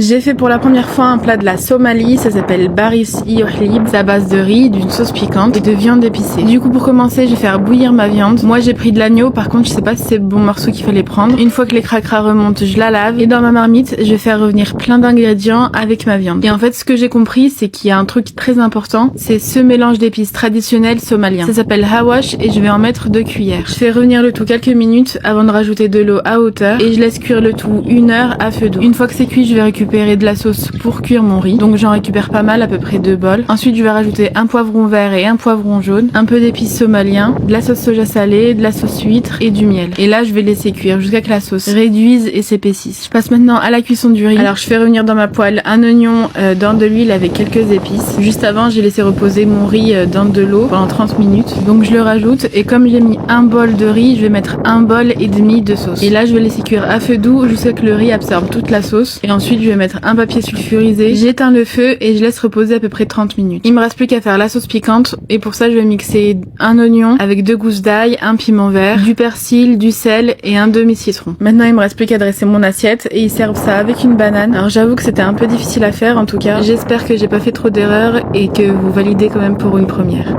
J'ai fait pour la première fois un plat de la Somalie, ça s'appelle baris iyohlib, c'est à base de riz, d'une sauce piquante et de viande épicée. Du coup pour commencer je vais faire bouillir ma viande. Moi j'ai pris de l'agneau, par contre je sais pas si c'est le bon morceau qu'il fallait prendre. Une fois que les cracras remontent, je la lave et dans ma marmite je vais faire revenir plein d'ingrédients avec ma viande. Et en fait ce que j'ai compris c'est qu'il y a un truc très important, c'est ce mélange d'épices traditionnel somalien. Ça s'appelle hawash et je vais en mettre 2 cuillères. Je fais revenir le tout quelques minutes avant de rajouter de l'eau à hauteur et je laisse cuire le tout 1 heure à feu doux. Une fois que c'est cuit, je vais récupérer de la sauce pour cuire mon riz. Donc j'en récupère pas mal, à peu près 2 bols. Ensuite, je vais rajouter un poivron vert et un poivron jaune, un peu d'épices somaliens, de la sauce soja salée, de la sauce huître et du miel. Et là, je vais laisser cuire jusqu'à que la sauce réduise et s'épaississe. Je passe maintenant à la cuisson du riz. Alors, je fais revenir dans ma poêle un oignon dans de l'huile avec quelques épices. Juste avant, j'ai laissé reposer mon riz dans de l'eau pendant 30 minutes. Donc je le rajoute et comme j'ai mis un bol de riz, je vais mettre 1,5 bol de sauce. Et là, je vais laisser cuire à feu doux jusqu'à que le riz absorbe toute la sauce. Et ensuite, je vais mettre un papier sulfurisé. J'éteins le feu et je laisse reposer à peu près 30 minutes. Il me reste plus qu'à faire la sauce piquante et pour ça, je vais mixer un oignon avec 2 gousses d'ail, un piment vert, du persil, du sel et un demi-citron. Maintenant, il me reste plus qu'à dresser mon assiette et ils servent ça avec une banane. Alors j'avoue que c'était un peu difficile à faire en tout cas. J'espère que j'ai pas fait trop d'erreurs et que vous validez quand même pour une première.